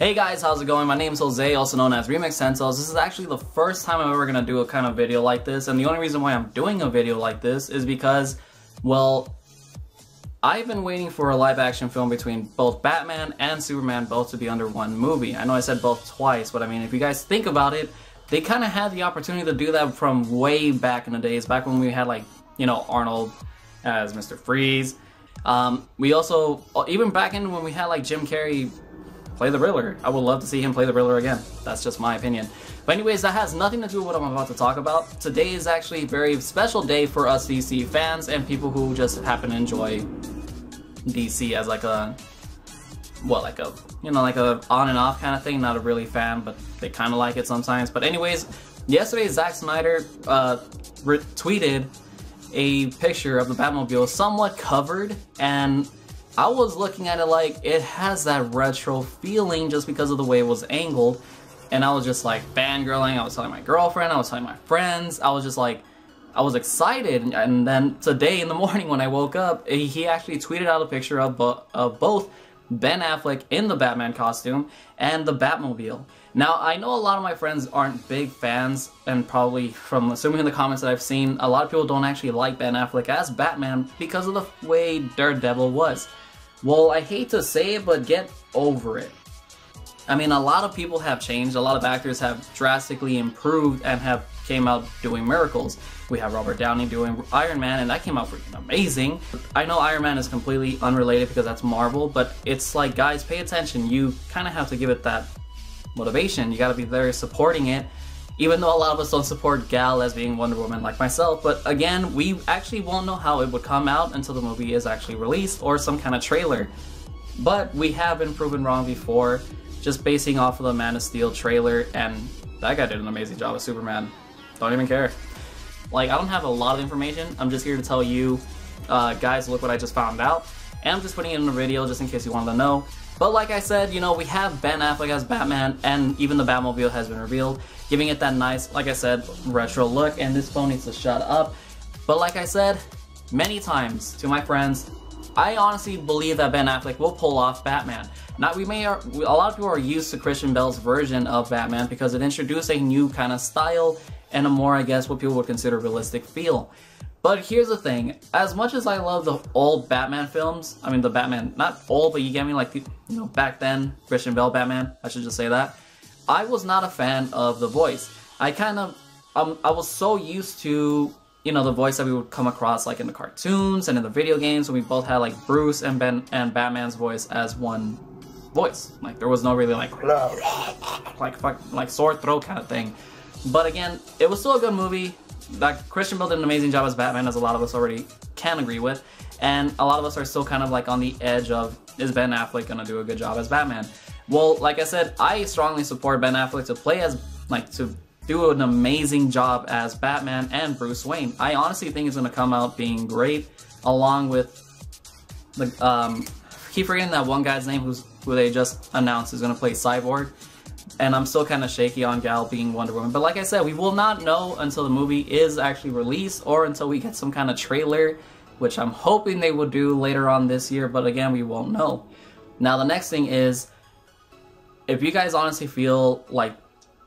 Hey guys, how's it going? My name is Jose, also known as Remix Sensos. This is actually the first time I'm ever gonna do a kind of video like this, and the only reason why I'm doing a video like this is because, well, I've been waiting for a live action film between both Batman and Superman both to be under one movie. I know I said both twice, but I mean, if you guys think about it, they kind of had the opportunity to do that from way back in the days, back when we had, like, you know, Arnold as Mr. Freeze. We also, even back in when we had like Jim Carrey play the Riddler. I would love to see him play the Riddler again. That's just my opinion. But anyways, that has nothing to do with what I'm about to talk about. Today is actually a very special day for us DC fans and people who just happen to enjoy DC as like a, well, like a, you know, like a on and off kind of thing. Not a really fan, but they kind of like it sometimes. But anyways, yesterday Zack Snyder tweeted a picture of the Batmobile somewhat covered, and I was looking at it like it has that retro feeling just because of the way it was angled, and I was just like fangirling. I was telling my girlfriend, I was telling my friends, I was just like, I was excited. And then today in the morning when I woke up, he actually tweeted out a picture of both Ben Affleck in the Batman costume and the Batmobile. Now, I know a lot of my friends aren't big fans, and probably from assuming in the comments that I've seen, a lot of people don't actually like Ben Affleck as Batman because of the way Daredevil was. Well, I hate to say it, but get over it. I mean, a lot of people have changed, a lot of actors have drastically improved and have came out doing miracles. We have Robert Downey doing Iron Man, and that came out freaking amazing. I know Iron Man is completely unrelated because that's Marvel, but it's like, guys, pay attention. You kind of have to give it that motivation. You gotta be there supporting it, even though a lot of us don't support Gal as being Wonder Woman like myself. But again, we actually won't know how it would come out until the movie is actually released or some kind of trailer. But we have been proven wrong before, just basing off of the Man of Steel trailer, and that guy did an amazing job as Superman. Don't even care. Like, I don't have a lot of information. I'm just here to tell you, guys, look what I just found out. And I'm just putting it in a video just in case you wanted to know. But like I said, you know, we have Ben Affleck as Batman, and even the Batmobile has been revealed, giving it that nice, like I said, retro look. And this phone needs to shut up. But like I said many times to my friends, I honestly believe that Ben Affleck will pull off Batman. Now, a lot of people are used to Christian Bale's version of Batman because it introduced a new kind of style and a more, I guess, what people would consider realistic feel. But here's the thing, as much as I love the old Batman films, I mean the Batman, not old, but you get me, like, you know, back then, Christian Bale Batman, I should just say that, I was not a fan of the voice. I kind of, I was so used to, you know, the voice that we would come across like in the cartoons and in the video games, when we both had like Bruce and Batman's voice as one voice. Like, there was no really like sore throat kind of thing. But again, it was still a good movie. Like, Christian Bale did an amazing job as Batman, as a lot of us already can agree with, and a lot of us are still kind of like on the edge of, is Ben Affleck gonna do a good job as Batman? Well, like I said, I strongly support Ben Affleck to play as, like, to do an amazing job as Batman and Bruce Wayne. I honestly think it's gonna come out being great, along with the keep forgetting that one guy's name who they just announced is gonna play Cyborg. And I'm still kind of shaky on Gal being Wonder Woman. But like I said, we will not know until the movie is actually released, or until we get some kind of trailer, which I'm hoping they will do later on this year, but again, we won't know. Now, the next thing is, if you guys honestly feel like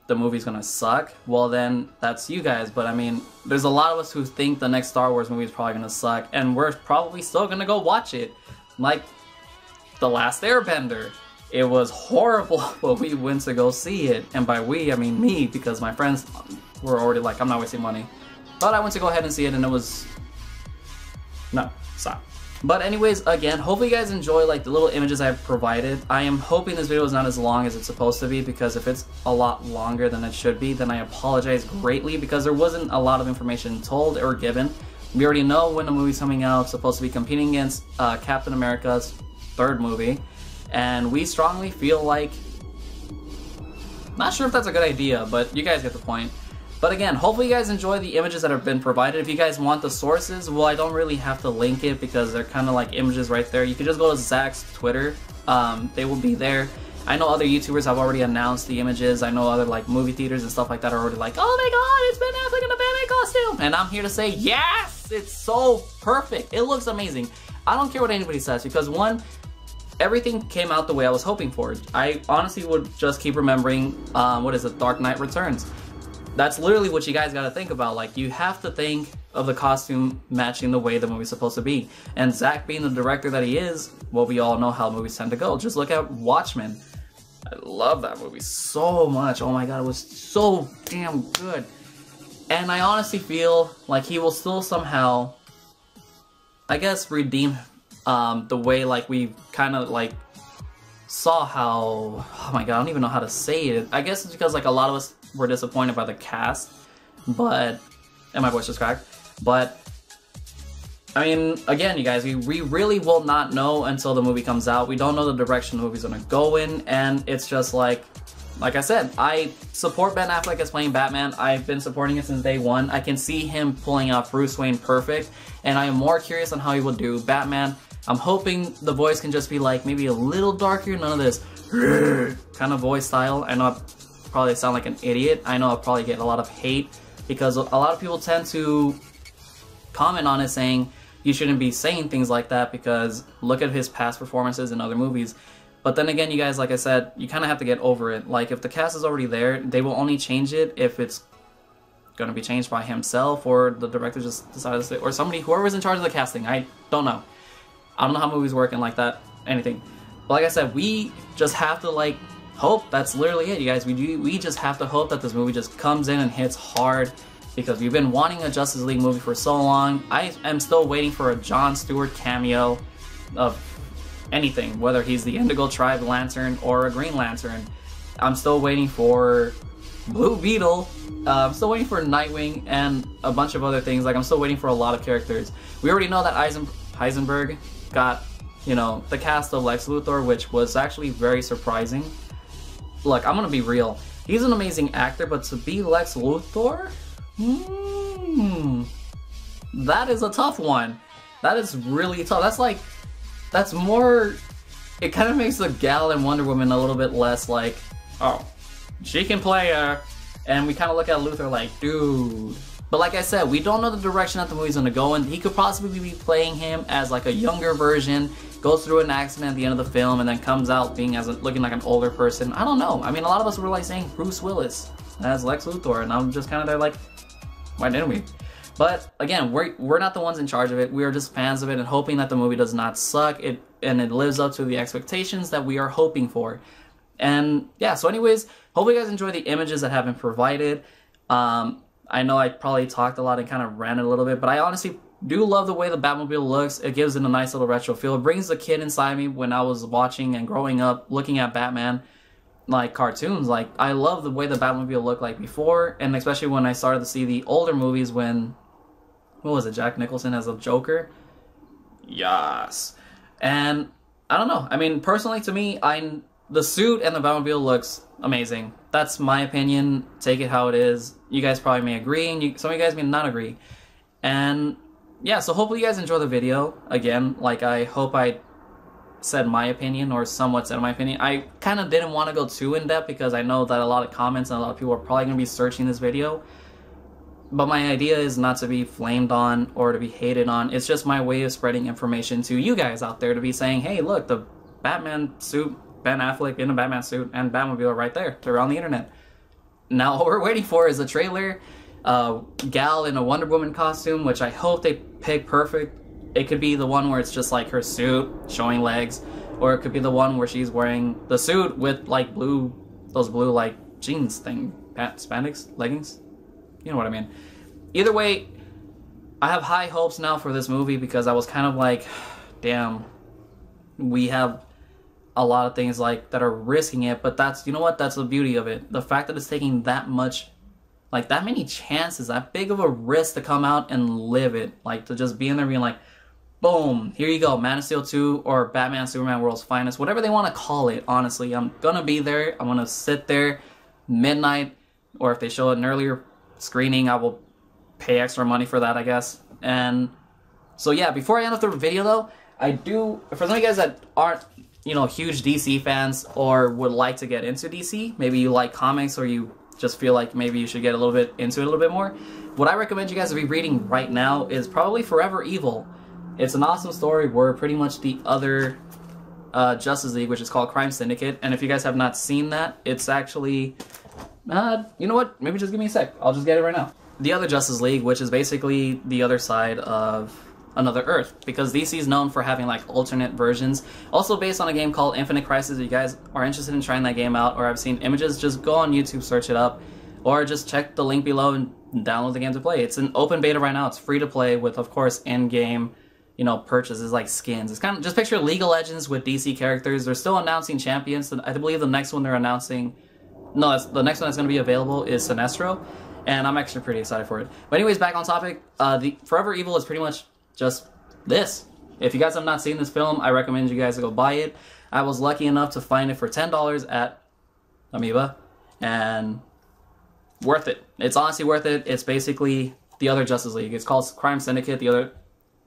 the movie's gonna suck, well then, that's you guys. But I mean, there's a lot of us who think the next Star Wars movie is probably gonna suck, and we're probably still gonna go watch it. Like The Last Airbender. It was horrible, but we went to go see it. And by we, I mean me, because my friends were already like, I'm not wasting money. But I went to go ahead and see it, and it was... no, stop. But anyways, again, hopefully you guys enjoy like the little images I've provided. I am hoping this video is not as long as it's supposed to be, because if it's a lot longer than it should be, then I apologize greatly, because there wasn't a lot of information told or given. We already know when the movie's coming out. It's supposed to be competing against Captain America's third movie. And we strongly feel like, not sure if that's a good idea, but you guys get the point. But again, hopefully you guys enjoy the images that have been provided. If you guys want the sources, well, I don't really have to link it because they're kind of like images right there. You can just go to Zack's Twitter. They will be there. I know other YouTubers have already announced the images. I know other like movie theaters and stuff like that are already like, oh my god, it's Ben Affleck in a Batman costume. And I'm here to say, yes, it's so perfect. It looks amazing. I don't care what anybody says, because one, everything came out the way I was hoping for. I honestly would just keep remembering, what is it, Dark Knight Returns. That's literally what you guys gotta think about. Like, you have to think of the costume matching the way the movie's supposed to be. And Zack being the director that he is, well, we all know how movies tend to go. Just look at Watchmen. I love that movie so much. Oh my god, it was so damn good. And I honestly feel like he will still somehow, I guess, redeem the way, like, we kind of, like, saw how, oh my god, I don't even know how to say it. I guess it's because, like, a lot of us were disappointed by the cast, but, and my voice just cracked, but, I mean, again, you guys, we really will not know until the movie comes out. We don't know the direction the movie's gonna go in, and it's just like I said, I support Ben Affleck as playing Batman. I've been supporting it since day one. I can see him pulling off Bruce Wayne perfect, and I am more curious on how he will do Batman. I'm hoping the voice can just be like maybe a little darker, none of this kind of voice style. I know I probably sound like an idiot. I know I'll probably get a lot of hate because a lot of people tend to comment on it saying you shouldn't be saying things like that because look at his past performances in other movies. But then again, you guys, like I said, you kind of have to get over it. Like, if the cast is already there, they will only change it if it's going to be changed by himself or the director just decides to, or somebody, whoever's in charge of the casting. I don't know. I don't know how movies work and like that, anything. But like I said, we just have to, like, hope. That's literally it, you guys. We just have to hope that this movie just comes in and hits hard because we've been wanting a Justice League movie for so long. I am still waiting for a Jon Stewart cameo of anything, whether he's the Indigo Tribe Lantern or a Green Lantern. I'm still waiting for Blue Beetle. I'm still waiting for Nightwing and a bunch of other things. Like, I'm still waiting for a lot of characters. We already know that Heisenberg got, you know, the cast of Lex Luthor, which was actually very surprising. Look, I'm gonna be real. He's an amazing actor, but to be Lex Luthor? That is a tough one. That is really tough. That's like, that's more, it kind of makes the Gal and Wonder Woman a little bit less like, oh, she can play her, and we kind of look at Luthor like, dude. But like I said, we don't know the direction that the movie's gonna go in. He could possibly be playing him as like a younger version, goes through an accident at the end of the film, and then comes out being looking like an older person. I don't know. I mean, a lot of us were like saying Bruce Willis as Lex Luthor, and I'm just kind of there like, why didn't we? But again, we're not the ones in charge of it. We are just fans of it and hoping that the movie does not suck and it lives up to the expectations that we are hoping for. And yeah, so anyways, hope you guys enjoy the images that have been provided. I know I probably talked a lot and kind of ranted a little bit, but I honestly do love the way the Batmobile looks. It gives it a nice little retro feel. It brings the kid inside me when I was watching and growing up looking at Batman like cartoons. Like, I love the way the Batmobile looked like before, and especially when I started to see the older movies when, what was it, Jack Nicholson as a Joker? Yes. And I don't know. I mean, personally to me, the suit and the Batmobile looks amazing. That's my opinion. Take it how it is. You guys probably may agree, and some of you guys may not agree. And yeah, so hopefully you guys enjoy the video. Again, like, I hope I said my opinion, or somewhat said my opinion. I kind of didn't want to go too in-depth because I know that a lot of comments and a lot of people are probably going to be searching this video. But my idea is not to be flamed on or to be hated on. It's just my way of spreading information to you guys out there, to be saying, hey, look, the Batman suit, Ben Affleck in a Batman suit, and Batmobile right there. They're on the internet. Now all we're waiting for is a trailer, Gal in a Wonder Woman costume, which I hope they pick perfect. It could be the one where it's just like her suit showing legs, or it could be the one where she's wearing the suit with like those blue like jeans thing, spandex leggings. You know what I mean. Either way, I have high hopes now for this movie because I was kind of like, damn, we have a lot of things like that are risking it, but that's, you know what, that's the beauty of it. The fact that it's taking that much, like that many chances, that big of a risk to come out and live it, like to just be in there being like, boom, here you go, Man of Steel 2 or Batman Superman World's Finest, whatever they want to call it. Honestly, I'm gonna be there. I'm gonna sit there midnight, or if they show it an earlier screening, I will pay extra money for that, I guess. And so yeah, before I end up the video though, I do, for some of you guys that aren't, you know, huge DC fans or would like to get into DC, maybe you like comics or you just feel like maybe you should get a little bit into it a little bit more, what I recommend you guys to be reading right now is probably Forever Evil. It's an awesome story where pretty much the other Justice League, which is called Crime Syndicate. And if you guys have not seen that, it's actually, you know what? Maybe just give me a sec. I'll just get it right now. The other Justice League, which is basically the other side of another Earth, because DC is known for having like alternate versions. Also based on a game called Infinite Crisis. If you guys are interested in trying that game out or have seen images, just go on YouTube, search it up, or just check the link below and download the game to play. It's an open beta right now. It's free to play with, of course, in-game, you know, purchases like skins. It's kind of, just picture League of Legends with DC characters. They're still announcing champions. I believe the next one they're announcing, no, the next one that's going to be available is Sinestro, and I'm actually pretty excited for it. But anyways, back on topic, the Forever Evil is pretty much just this. If you guys have not seen this film, I recommend you guys to go buy it. I was lucky enough to find it for $10 at Amoeba, and worth it. It's honestly worth it. It's basically the other Justice League. It's called Crime Syndicate, the other,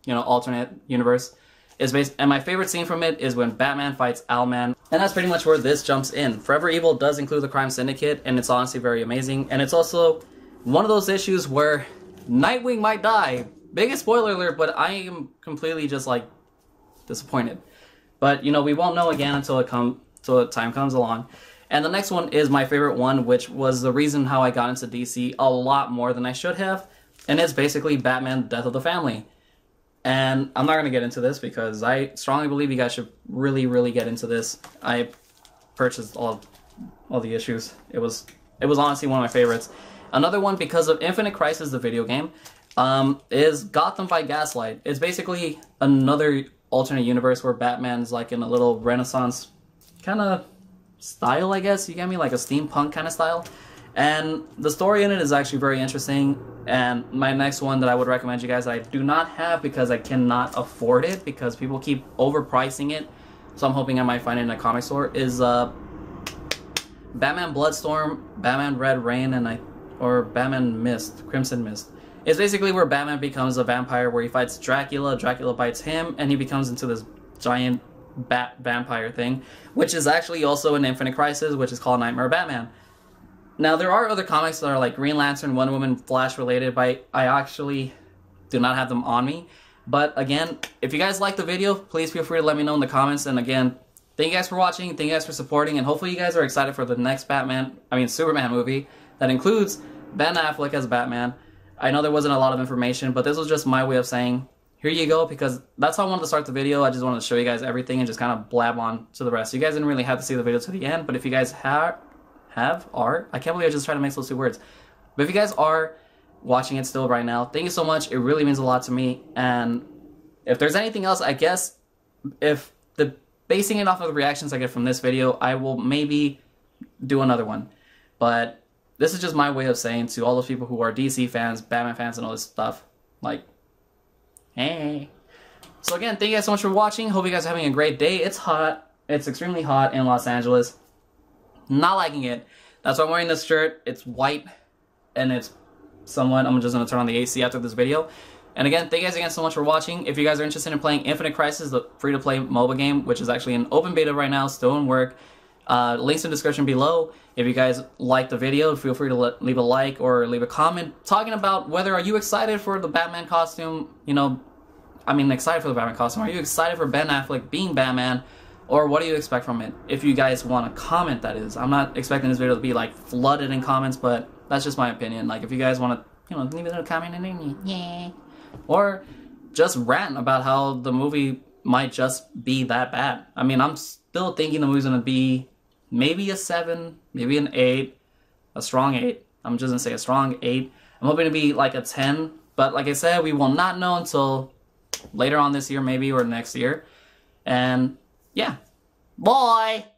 you know, alternate universe. Is based, and my favorite scene from it is when Batman fights Owlman, and that's pretty much where this jumps in. Forever Evil does include the Crime Syndicate, and it's honestly very amazing. And it's also one of those issues where Nightwing might die. Biggest spoiler alert, but I am completely just like disappointed. But you know, we won't know again until the time comes along. And the next one is my favorite one, which was the reason how I got into DC a lot more than I should have, and it's basically Batman: Death of the Family. And I'm not going to get into this because I strongly believe you guys should really, really get into this. I purchased all the issues. It was honestly one of my favorites. Another one, because of Infinite Crisis, the video game, is Gotham by Gaslight. It's basically another alternate universe where Batman's like in a little Renaissance kind of style, I guess. You get me? Like a steampunk kind of style. And the story in it is actually very interesting. And my next one that I would recommend you guys that I do not have because I cannot afford it because people keep overpricing it, so I'm hoping I might find it in a comic store, is Batman Bloodstorm, Batman Red Rain, or Batman Mist, Crimson Mist. It's basically where Batman becomes a vampire, where he fights Dracula, Dracula bites him, and he becomes into this giant bat vampire thing, which is actually also an Infinite Crisis, which is called Nightmare Batman. Now, there are other comics that are like Green Lantern, Wonder Woman, Flash related, but I actually do not have them on me. But again, if you guys like the video, please feel free to let me know in the comments. And again, thank you guys for watching, thank you guys for supporting, and hopefully you guys are excited for the next Superman movie that includes Ben Affleck as Batman. I know there wasn't a lot of information, but this was just my way of saying, here you go, because that's how I wanted to start the video. I just wanted to show you guys everything and just kind of blab on to the rest. You guys didn't really have to see the video to the end, but if you guys are, I can't believe I just tried to mix those two words. But if you guys are watching it still right now, thank you so much. It really means a lot to me. And if there's anything else, I guess, if basing it off of the reactions I get from this video, I will maybe do another one. But this is just my way of saying to all those people who are DC fans, Batman fans, and all this stuff, like, hey. So again, thank you guys so much for watching. Hope you guys are having a great day. It's hot. It's extremely hot in Los Angeles. Not liking it. That's why I'm wearing this shirt. It's white, and it's somewhat, I'm just going to turn on the AC after this video. And again, thank you guys again so much for watching. If you guys are interested in playing Infinite Crisis, the free-to-play mobile game, which is actually in open beta right now, still in work, links in the description below. If you guys like the video, feel free to leave a like or leave a comment talking about whether are you excited for the Batman costume, you know, I mean excited for the Batman costume, are you excited for Ben Affleck being Batman, or what do you expect from it? If you guys want to comment, that is. I'm not expecting this video to be like flooded in comments, but that's just my opinion. Like if you guys want to, you know, leave a little comment and yeah, or just rant about how the movie might just be that bad. I mean, I'm still thinking the movie's gonna be maybe a 7, maybe an 8, a strong 8. I'm just gonna say a strong 8. I'm hoping to be like a 10, but like I said, we will not know until later on this year, maybe, or next year. And yeah, bye!